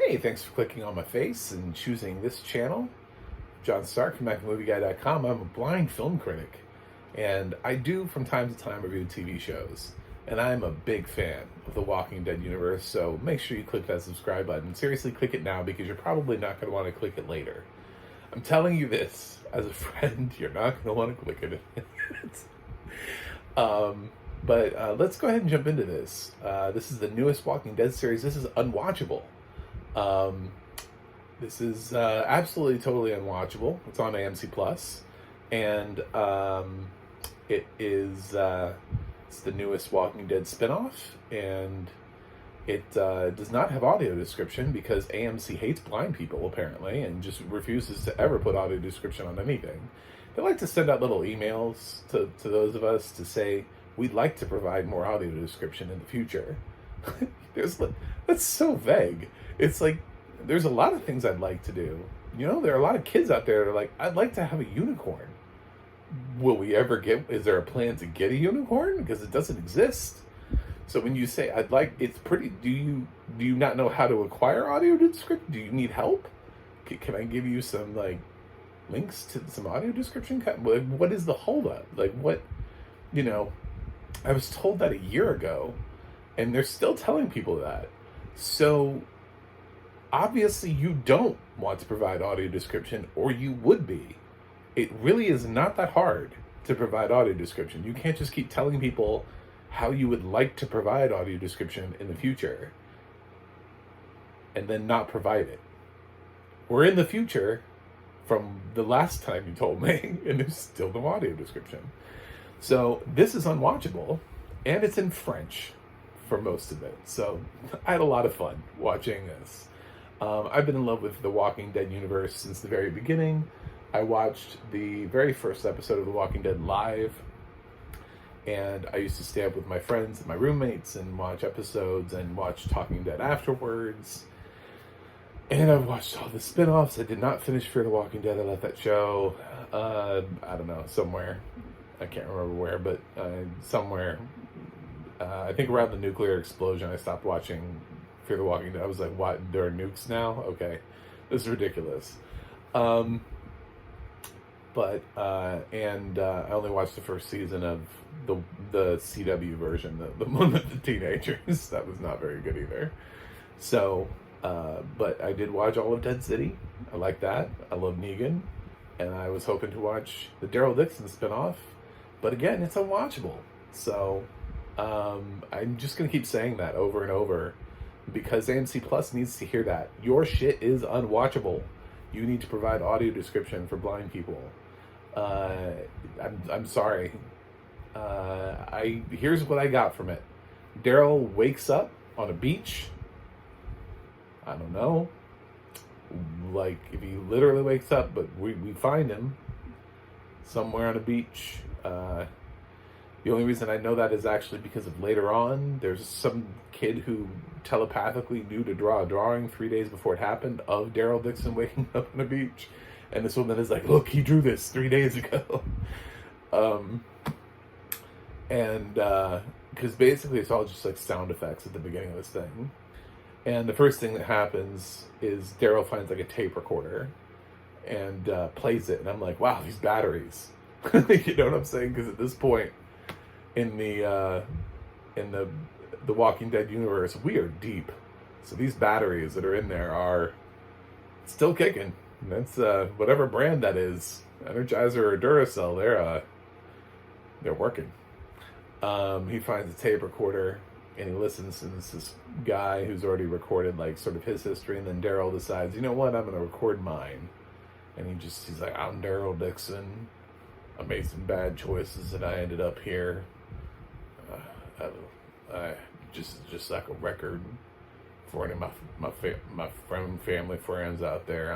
Hey, thanks for clicking on my face and choosing this channel. John Stark from MacMovieGuy.com. I'm a blind film critic, and I do from time to time review TV shows. And I'm a big fan of the Walking Dead universe, so make sure you click that subscribe button. Seriously, click it now because you're probably not going to want to click it later. I'm telling you this as a friend, you're not going to want to click it. Let's go ahead and jump into this. This is the newest Walking Dead series. This is unwatchable. This is absolutely totally unwatchable. It's on AMC Plus, and it is it's the newest Walking Dead spinoff, and it does not have audio description because AMC hates blind people apparently, and just refuses to ever put audio description on anything. They like to send out little emails to those of us to say we'd like to provide more audio description in the future. That's so vague. It's like, there's a lot of things I'd like to do. You know, there are a lot of kids out there that are like, I'd like to have a unicorn. Will we ever is there a plan to get a unicorn? Because it doesn't exist. So when you say, I'd like, it's pretty, do you not know how to acquire audio description? Do you need help? Can I give you some, like, links to some audio description? What is the holdup? Like, what, you know, I was told that a year ago, and they're still telling people that. So obviously you don't want to provide audio description, or you would be. It really is not that hard to provide audio description. You can't just keep telling people how you would like to provide audio description in the future and then not provide it. We're in the future from the last time you told me, and there's still no audio description. So this is unwatchable, and it's in French for most of it. So I had a lot of fun watching this. I've been in love with the Walking Dead universe since the very beginning. I watched the very first episode of The Walking Dead live, and I used to stay up with my friends and my roommates and watch episodes and watch Talking Dead afterwards. And I've watched all the spin-offs. I did not finish Fear the Walking Dead. I left that show, I don't know, somewhere. I can't remember where, but somewhere. I think around the nuclear explosion, I stopped watching Fear the Walking Dead. I was like, what? There are nukes now? Okay. This is ridiculous. I only watched the first season of the CW version, the one with the teenagers. That was not very good either. So, but I did watch all of Dead City. I like that. I love Negan. And I was hoping to watch the Daryl Dixon spinoff. But again, it's unwatchable. So, I'm just going to keep saying that over and over, because AMC Plus needs to hear that. Your shit is unwatchable. You need to provide audio description for blind people. I'm sorry. Here's what I got from it. Daryl wakes up on a beach. I don't know. Like, if he literally wakes up, but we find him somewhere on a beach. The only reason I know that is actually because of later on, there's some kid who telepathically knew to draw a drawing 3 days before it happened of Daryl Dixon waking up on a beach. And this woman is like, look, he drew this 3 days ago. Because basically it's all just like sound effects at the beginning of this thing. And the first thing that happens is Daryl finds like a tape recorder and plays it. And I'm like, wow, these batteries. You know what I'm saying? Because at this point in the Walking Dead universe, we are deep. So these batteries that are in there are still kicking. And that's whatever brand that is, Energizer or Duracell. They're working. He finds a tape recorder and he listens to this guy who's already recorded like sort of his history, and then Daryl decides, you know what, I'm gonna record mine. And he's like, I'm Daryl Dixon. I made some bad choices and I ended up here. I just like a record for any of my family friends out there.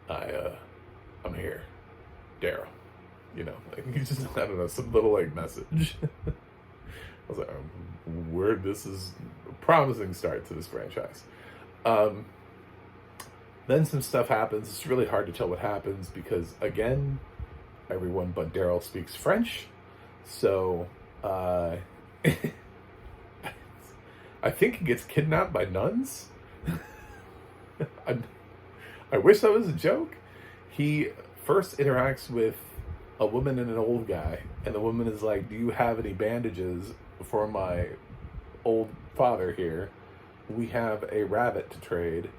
I'm here, Daryl. You know, like, you just, I don't know, some little like message. I was like, this is a promising start to this franchise. Then some stuff happens. It's really hard to tell what happens because, again, everyone but Daryl speaks French. So, I think he gets kidnapped by nuns. I wish that was a joke. He first interacts with a woman and an old guy, and the woman is like, "Do you have any bandages for my old father here? We have a rabbit to trade."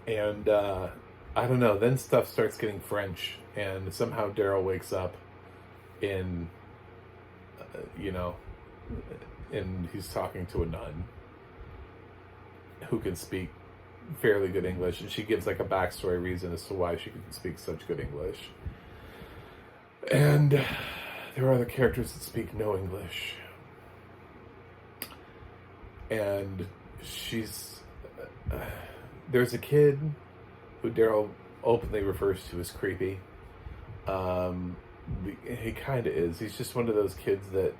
And I don't know. Then stuff starts getting French, and somehow Daryl wakes up in, you know, and he's talking to a nun who can speak fairly good English, and she gives like a backstory reason as to why she can speak such good English. And there are other characters that speak no English, and there's a kid who Daryl openly refers to as creepy. He kind of is. He's just one of those kids that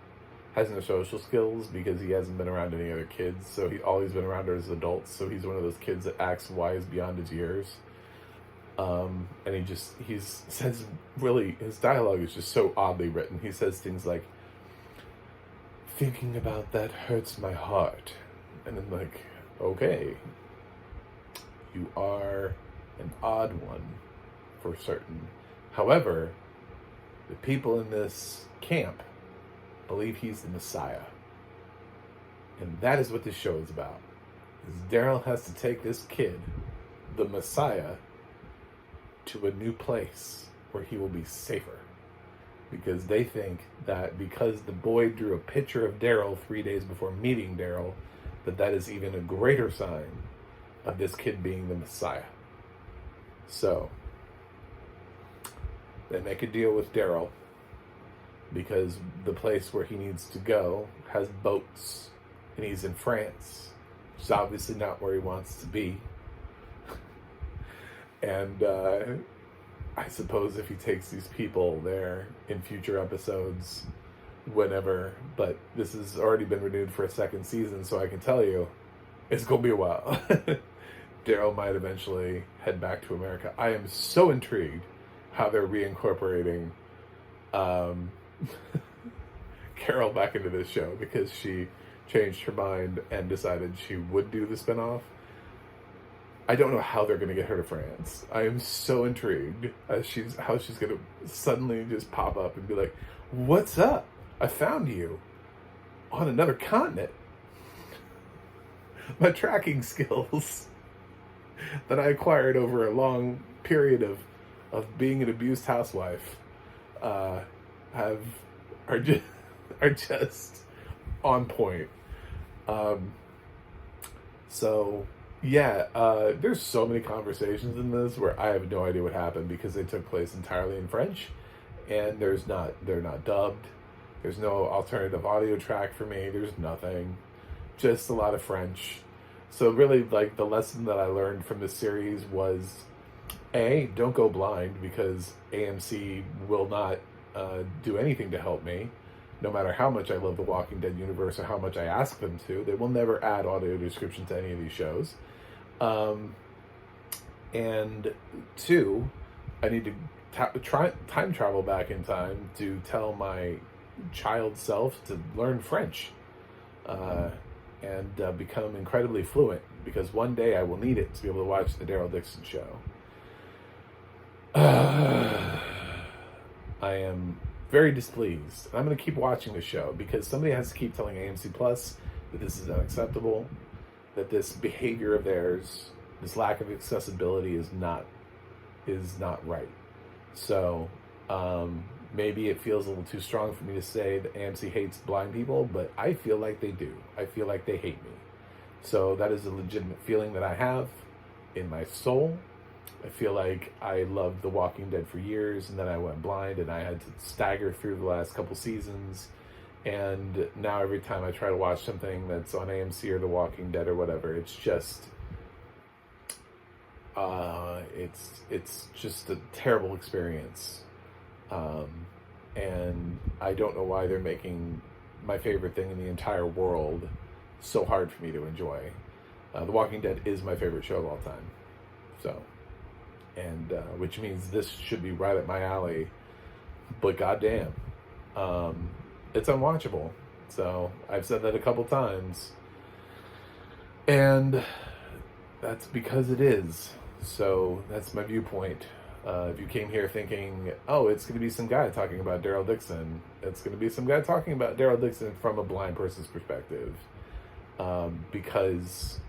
has no social skills because he hasn't been around any other kids. So all he's been around is adults. So he's one of those kids that acts wise beyond his years. And his dialogue is just so oddly written. He says things like, "Thinking about that hurts my heart." And I'm like, okay, you are an odd one for certain. However, the people in this camp believe he's the Messiah. And that is what this show is about. Is Daryl has to take this kid, the Messiah, to a new place where he will be safer. Because they think that because the boy drew a picture of Daryl 3 days before meeting Daryl, that is even a greater sign of this kid being the Messiah. So they make a deal with Daryl because the place where he needs to go has boats, and he's in France, which is obviously not where he wants to be. And I suppose if he takes these people there in future episodes, whenever, but this has already been renewed for a second season, so I can tell you it's gonna be a while. Daryl might eventually head back to America. I am so intrigued how they're reincorporating Carol back into this show, because she changed her mind and decided she would do the spinoff. I don't know how they're going to get her to France. I am so intrigued as how she's going to suddenly just pop up and be like, "What's up? I found you on another continent." My tracking skills that I acquired over a long period of being an abused housewife are just on point. So yeah, there's so many conversations in this where I have no idea what happened because they took place entirely in French, and they're not dubbed. There's no alternative audio track for me. There's nothing, just a lot of French. So really, like, the lesson that I learned from this series was, A, don't go blind, because AMC will not do anything to help me. No matter how much I love the Walking Dead universe or how much I ask them to, they will never add audio description to any of these shows. And 2, I need to try time travel back in time to tell my child self to learn French and become incredibly fluent, because one day I will need it to be able to watch the Daryl Dixon show. I am very displeased. I'm going to keep watching the show because somebody has to keep telling AMC Plus that this is unacceptable, that this behavior of theirs, this lack of accessibility is not right. So maybe it feels a little too strong for me to say that AMC hates blind people, but I feel like they do. I feel like they hate me. So that is a legitimate feeling that I have in my soul. I feel like I loved The Walking Dead for years, and then I went blind, and I had to stagger through the last couple seasons. And now every time I try to watch something that's on AMC or The Walking Dead or whatever, it's just it's just a terrible experience. And I don't know why they're making my favorite thing in the entire world so hard for me to enjoy. The Walking Dead is my favorite show of all time. So, and which means this should be right up my alley. But goddamn, it's unwatchable. So I've said that a couple times. And that's because it is. So that's my viewpoint. If you came here thinking, oh, it's going to be some guy talking about Daryl Dixon, it's going to be some guy talking about Daryl Dixon from a blind person's perspective. Because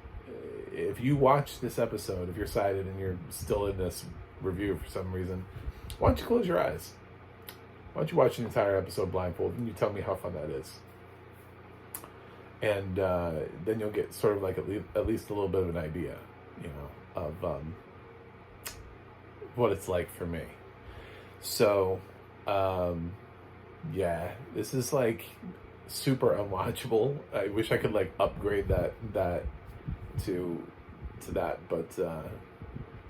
if you watch this episode, if you're sighted and you're still in this review for some reason, why don't you close your eyes? Why don't you watch an entire episode blindfolded and you tell me how fun that is? And then you'll get sort of like at least a little bit of an idea, of what it's like for me. So, yeah, this is like super unwatchable. I wish I could like upgrade that to that, but it's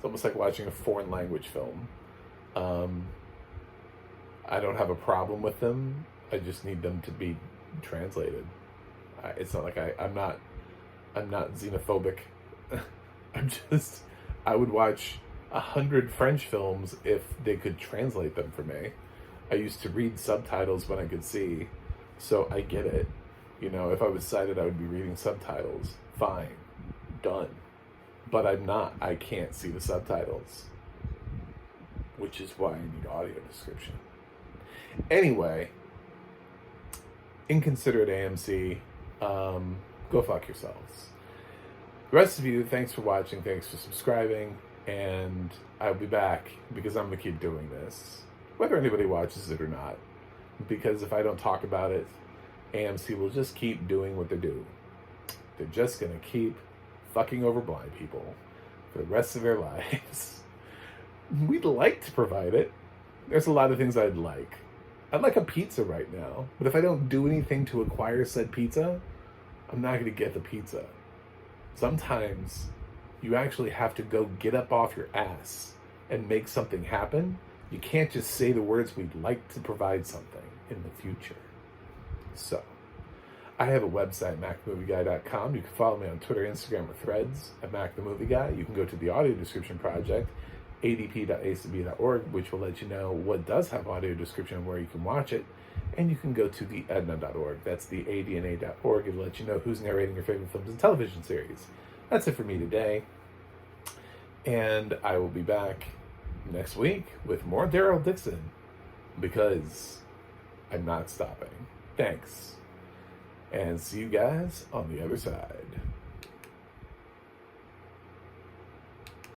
almost like watching a foreign language film. I don't have a problem with them. I just need them to be translated. It's not like I'm not xenophobic. I would watch 100 French films if they could translate them for me. I used to read subtitles when I could see, so I get it. If I was sighted, I would be reading subtitles. Fine. Done. But I'm not. I can't see the subtitles, which is why I need audio description. Anyway, inconsiderate AMC, go fuck yourselves. The rest of you, thanks for watching, thanks for subscribing, and I'll be back because I'm going to keep doing this, whether anybody watches it or not, because if I don't talk about it, AMC will just keep doing what they do. They're just going to keep fucking over blind people for the rest of their lives. We'd like to provide it. There's a lot of things I'd like. I'd like a pizza right now, but if I don't do anything to acquire said pizza, I'm not going to get the pizza. Sometimes you actually have to go get up off your ass and make something happen. You can't just say the words, we'd like to provide something in the future. So, I have a website, macthemovieguy.com. You can follow me on Twitter, Instagram, or Threads at macthemovieguy. You can go to the audio description project, adp.acb.org, which will let you know what does have audio description and where you can watch it. And you can go to the edna.org. That's the adna.org. It'll let you know who's narrating your favorite films and television series. That's it for me today. And I will be back next week with more Daryl Dixon because I'm not stopping. Thanks. And see you guys on the other side.